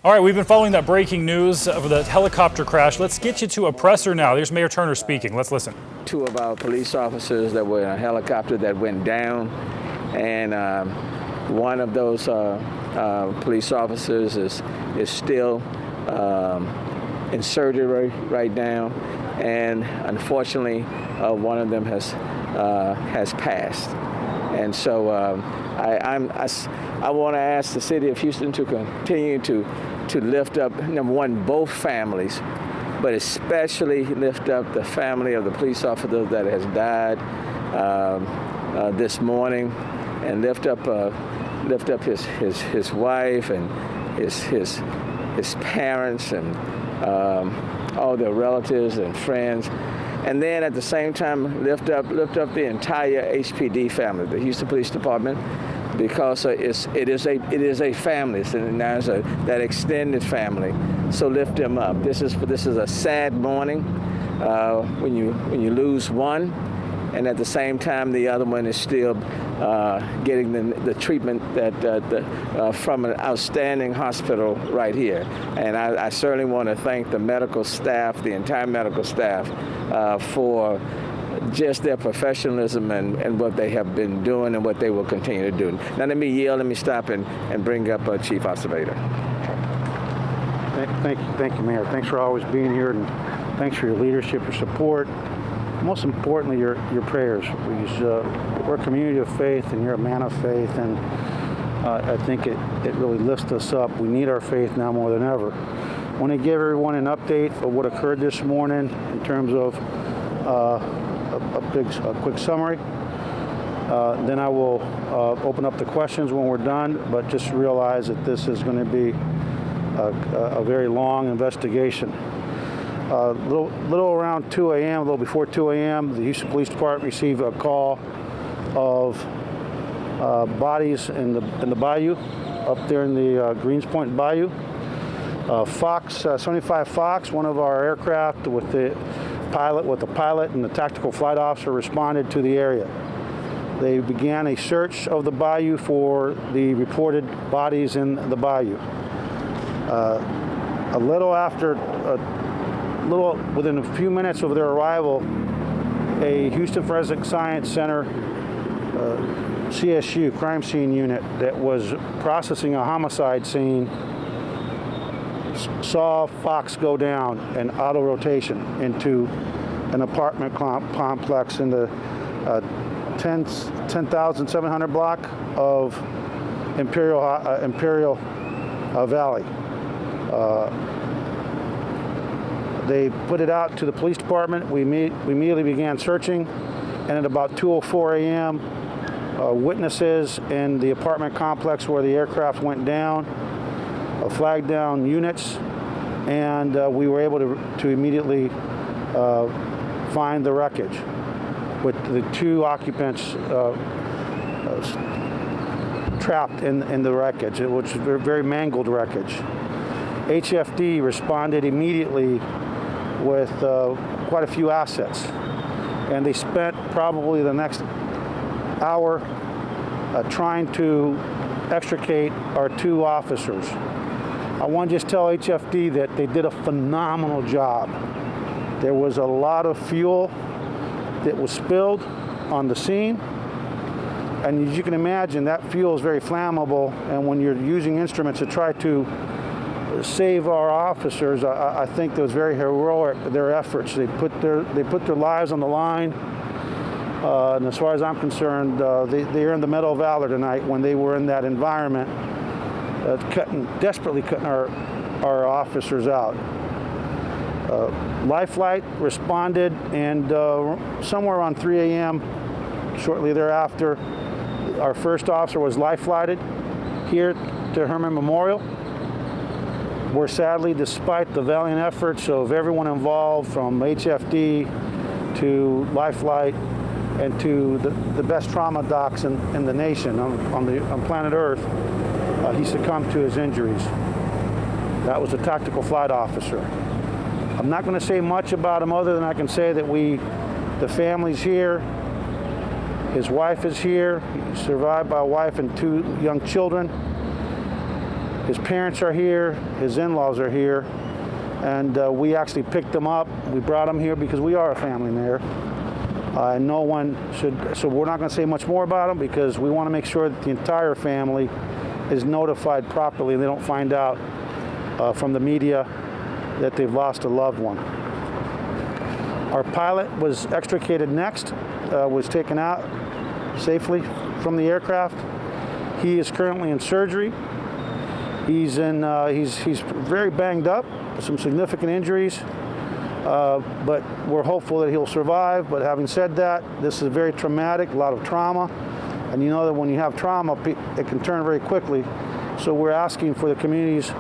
All right, we've been following that breaking news of the helicopter crash. Let's get you to a presser now. There's Mayor Turner speaking. Let's listen. 2 of our police officers that were in a helicopter that went down, and one of those police officers is still in surgery right now, and unfortunately, one of them has passed. And so I want to ask the city of Houston to continue to lift up, number one, both families, but especially lift up the family of the police officer that has died this morning, and lift up his wife and his parents and all their relatives and friends. And then at the same time, lift up the entire HPD family, the Houston Police Department, because it is a family. And there's that extended family. So lift them up. This is a sad morning when you lose one, and at the same time the other one is still getting the treatment that from an outstanding hospital right here. And I certainly want to thank the medical staff, the entire medical staff, for just their professionalism and what they have been doing and what they will continue to do. Now let me stop and bring up Chief Acevedo. Thank you, Mayor. Thanks for always being here, and thanks for your leadership, your support, most importantly, your prayers. We're a community of faith, and you're a man of faith, and I think it really lifts us up. We need our faith now more than ever. I want to give everyone an update of what occurred this morning in terms of a quick summary. Then I will open up the questions when we're done, but just realize that this is going to be a very long investigation. Little around 2 a.m., a little before 2 a.m., the Houston Police Department received a call of bodies in the bayou, up there in the Greens Point Bayou. Fox, 75 Fox, one of our aircraft with the pilot and the tactical flight officer responded to the area. They began a search of the bayou for the reported bodies in the bayou. Within a few minutes of their arrival, a Houston Forensic Science Center CSU, crime scene unit that was processing a homicide scene, saw Fox go down in auto rotation into an apartment complex in the 10,700 block of Imperial Valley. They put it out to the police department. We immediately began searching, and at about 2:04 a.m., witnesses in the apartment complex where the aircraft went down flagged down units, and we were able to immediately find the wreckage with the 2 occupants trapped in the wreckage, which was very mangled wreckage. HFD responded immediately with quite a few assets, and they spent probably the next hour trying to extricate our 2 officers. I want to just tell HFD that they did a phenomenal job. There was a lot of fuel that was spilled on the scene, and as you can imagine, that fuel is very flammable, and when you're using instruments to try to save our officers, I think that was very heroic, their efforts. They put their lives on the line, and as far as I'm concerned, they earned the Medal of Valor tonight when they were in that environment, desperately cutting our officers out. Life Flight responded, and somewhere around 3 a.m., shortly thereafter, our first officer was life flighted here to Herman Memorial, where sadly, despite the valiant efforts of everyone involved, from HFD to Life Flight and to the best trauma docs in the nation on planet Earth, he succumbed to his injuries. That was a tactical flight officer. I'm not going to say much about him other than I can say that the family's here. His wife is here. He's survived by a wife and 2 young children. His parents are here, his in-laws are here, and we actually picked them up. We brought them here because we are a family, Mayor. And no one should, so we're not going to say much more about them because we want to make sure that the entire family is notified properly and they don't find out from the media that they've lost a loved one. Our pilot was extricated next, was taken out safely from the aircraft. He is currently in surgery. He's very banged up, some significant injuries, but we're hopeful that he'll survive. But having said that, this is very traumatic, a lot of trauma, and you know that when you have trauma, it can turn very quickly. So we're asking for the community's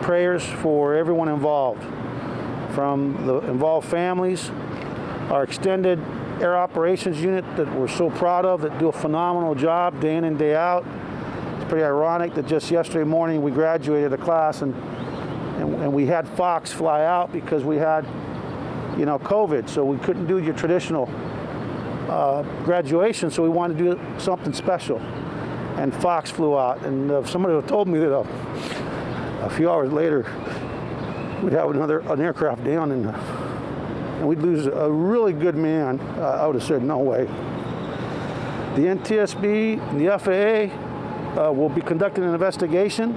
prayers for everyone involved, from the involved families, our extended air operations unit that we're so proud of, that do a phenomenal job day in and day out. It's pretty ironic that just yesterday morning we graduated a class and we had Fox fly out because we had, you know, COVID, so we couldn't do your traditional graduation, so we wanted to do something special. And Fox flew out, and somebody told me that a few hours later we'd have an aircraft down and we'd lose a really good man. I would have said, no way. The NTSB and the FAA will be conducting an investigation.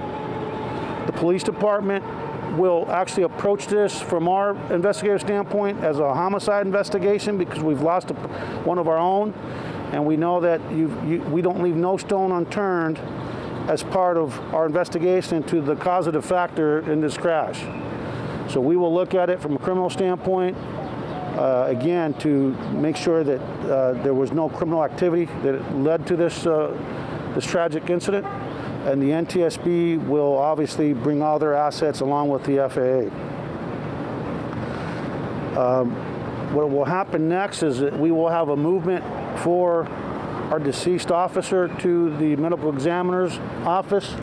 The police department will actually approach this from our investigative standpoint as a homicide investigation because we've lost one of our own, and we know that we don't leave no stone unturned as part of our investigation into the causative factor in this crash. So we will look at it from a criminal standpoint, again, to make sure that there was no criminal activity that led to this tragic incident. And the NTSB will obviously bring all their assets along with the FAA. What will happen next is that we will have a movement for our deceased officer to the medical examiner's office.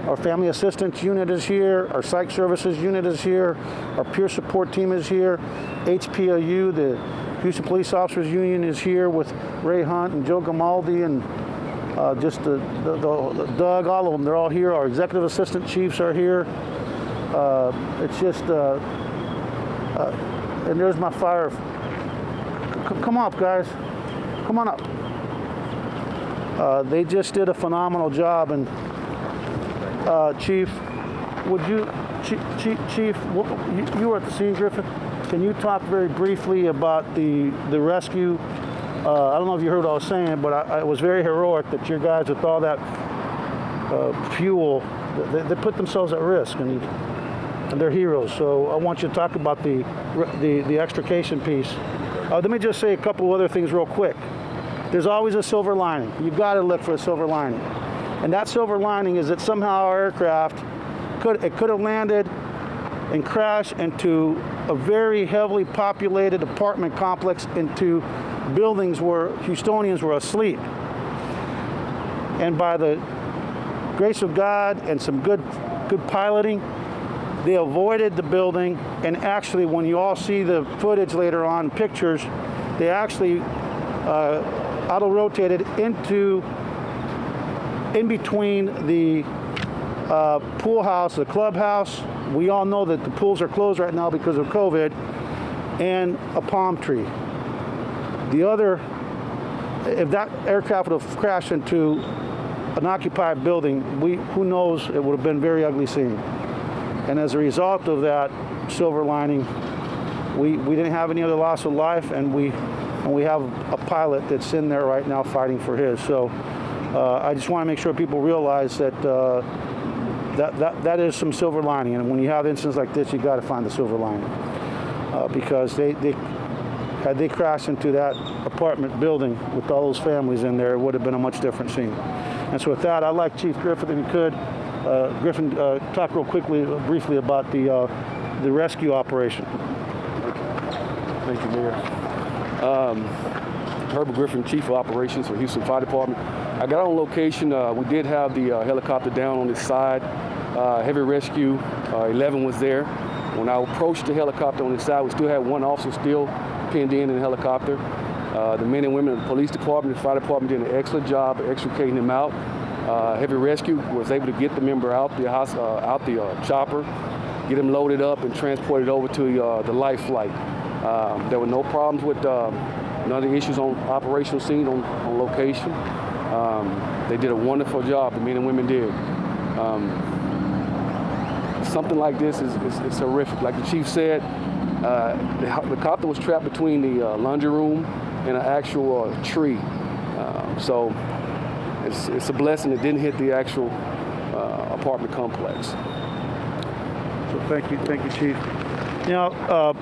Our family assistance unit is here, our psych services unit is here, our peer support team is here, HPLU, the Houston Police Officers Union, is here with Ray Hunt and Joe Gamaldi and just the Doug, all of them, they're all here. Our executive assistant chiefs are here. It's just, and there's my fire. Come up, guys. Come on up. They just did a phenomenal job. And Chief, would you, Chief, you were at the scene, Griffin. Can you talk very briefly about the rescue? I don't know if you heard what I was saying, but it was very heroic that your guys, with all that fuel, they put themselves at risk, and they're heroes. So I want you to talk about the extrication piece. Let me just say a couple other things real quick. There's always a silver lining. You've got to look for a silver lining. And that silver lining is that somehow our aircraft could have landed and crashed into a very heavily populated apartment complex, into buildings where Houstonians were asleep. And by the grace of God and some good piloting, they avoided the building. And actually, when you all see the footage later on, pictures, they actually auto-rotated in between the pool house, the clubhouse. We all know that the pools are closed right now because of COVID, and a palm tree. If that aircraft would have crashed into an occupied building, who knows, it would have been a very ugly scene. And as a result of that silver lining, we didn't have any other loss of life, and we have a pilot that's in there right now fighting for his. So I just want to make sure people realize that that is some silver lining. And when you have incidents like this, you got to find the silver lining, because had they crashed into that apartment building with all those families in there, it would have been a much different scene. And so with that, I'd like Chief Griffin, if you could, talk real briefly about the rescue operation. Thank you, Mayor. Herbert Griffin, Chief of Operations for Houston Fire Department. I got on location. We did have the helicopter down on this side. Heavy rescue, 11 was there. When I approached the helicopter on this side, we still had one officer still pinned in the helicopter. The men and women of the police department, the fire department did an excellent job of extricating him out. Heavy rescue was able to get the member out the chopper, get him loaded up and transported over to the life flight. There were no problems with none of the issues on operational scene on location. They did a wonderful job, the men and women did. Something like this is horrific. Like the chief said, the copter was trapped between the laundry room and an actual tree. So it's a blessing it didn't hit the actual apartment complex. So thank you, Chief. You know,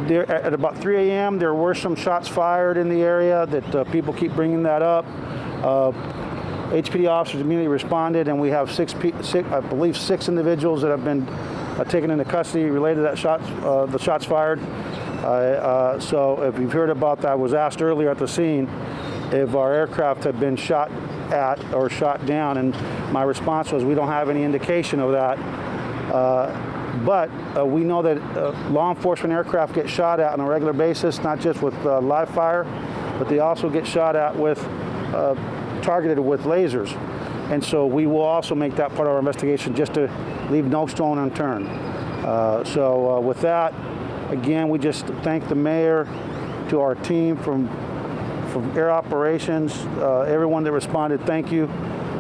there, at about 3 a.m., there were some shots fired in the area that people keep bringing that up. HPD officers immediately responded, and we have I believe six individuals that have been taken into custody related to that the shots fired. So if you've heard about that, I was asked earlier at the scene if our aircraft had been shot at or shot down, and my response was we don't have any indication of that. But we know that law enforcement aircraft get shot at on a regular basis, not just with live fire, but they also get shot at with targeted with lasers. And so we will also make that part of our investigation just to leave no stone unturned. So with that, again, we just thank the mayor, to our team from air operations, everyone that responded, thank you.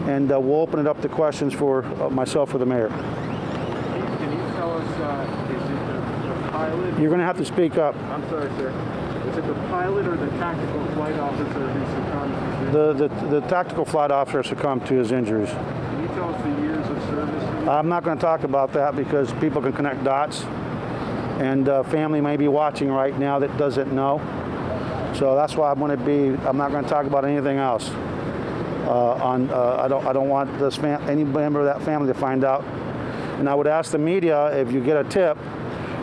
And we'll open it up to questions for myself or the mayor. Can you tell us, is it the pilot? You're going to have to speak up. I'm sorry, sir. Is it the pilot or the tactical flight officer who succumbed to his injuries? The tactical flight officer succumbed to his injuries. Can you tell us the years of service? I'm not going to talk about that because people can connect dots, and family may be watching right now that doesn't know. So that's why I'm not going to talk about anything else. I don't want any member of that family to find out. And I would ask the media, if you get a tip,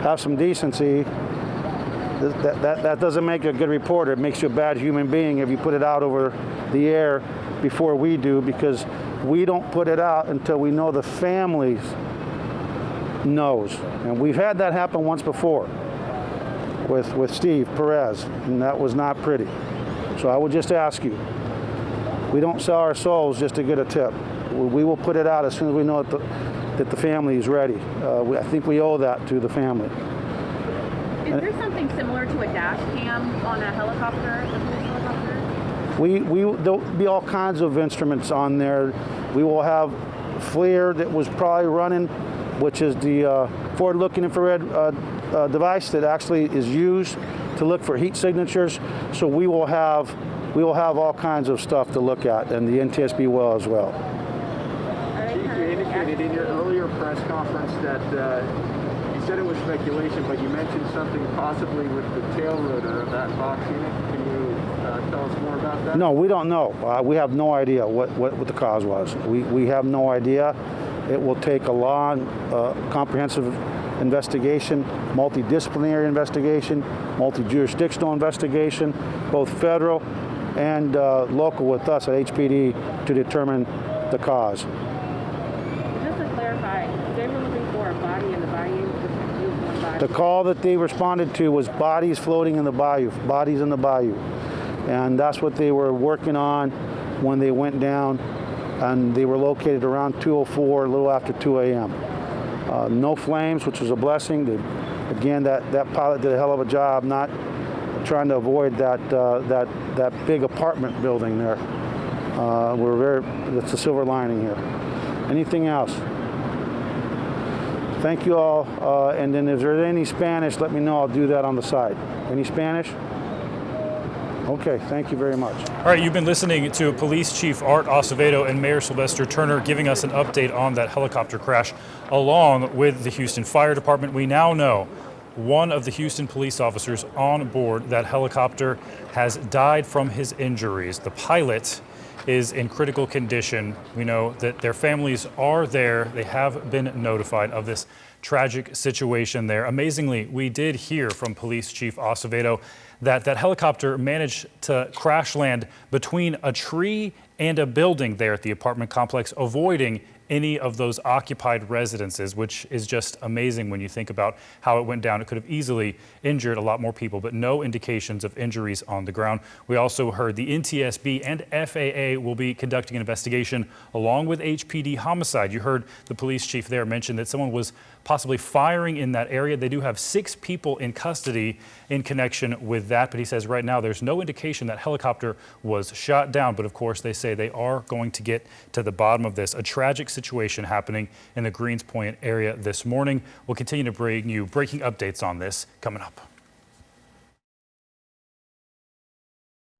have some decency. That doesn't make you a good reporter. It makes you a bad human being if you put it out over the air before we do, because we don't put it out until we know the families knows. And we've had that happen once before with Steve Perez, and that was not pretty. So I would just ask you, we don't sell our souls just to get a tip. We will put it out as soon as we know that the family is ready. I think we owe that to the family. Is there something similar to a dash cam on a helicopter, a police helicopter? There'll be all kinds of instruments on there. We will have FLIR that was probably running, which is the forward-looking infrared device that actually is used to look for heat signatures. So we will have all kinds of stuff to look at, and the NTSB will as well. Chief, you indicated in your earlier press conference that you said it was speculation, but you mentioned something possibly with the tail rotor of that box unit. Can you tell us more about that? No, we don't know. We have no idea what the cause was. We have no idea. It will take a long, comprehensive investigation, multidisciplinary investigation, multi-jurisdictional investigation, both federal and local with us at HPD to determine the cause. Just to clarify, they were looking for a body in the bayou? The call that they responded to was bodies floating in the bayou, bodies in the bayou. And that's what they were working on when they went down, and they were located around 2:04, a little after 2 a.m. No flames, which was a blessing. Again, that pilot did a hell of a job not trying to avoid that big apartment building there. That's a silver lining here. Anything else? Thank you all. And then if there's any Spanish, let me know. I'll do that on the side. Any Spanish? Okay, thank you very much. All right, you've been listening to Police Chief Art Acevedo and Mayor Sylvester Turner giving us an update on that helicopter crash along with the Houston Fire Department. We now know one of the Houston police officers on board that helicopter has died from his injuries. The pilot is in critical condition. We know that their families are there. They have been notified of this tragic situation there. Amazingly, we did hear from Police Chief Acevedo that helicopter managed to crash land between a tree and a building there at the apartment complex, avoiding any of those occupied residences, which is just amazing when you think about how it went down. It could have easily injured a lot more people, but no indications of injuries on the ground. We also heard the NTSB and FAA will be conducting an investigation along with HPD homicide. You heard the police chief there mention that someone was possibly firing in that area. They do have 6 people in custody in connection with that, but he says right now there's no indication that helicopter was shot down. But of course, they say they are going to get to the bottom of this. A tragic situation happening in the Greens Point area this morning. We'll continue to bring you breaking updates on this coming up.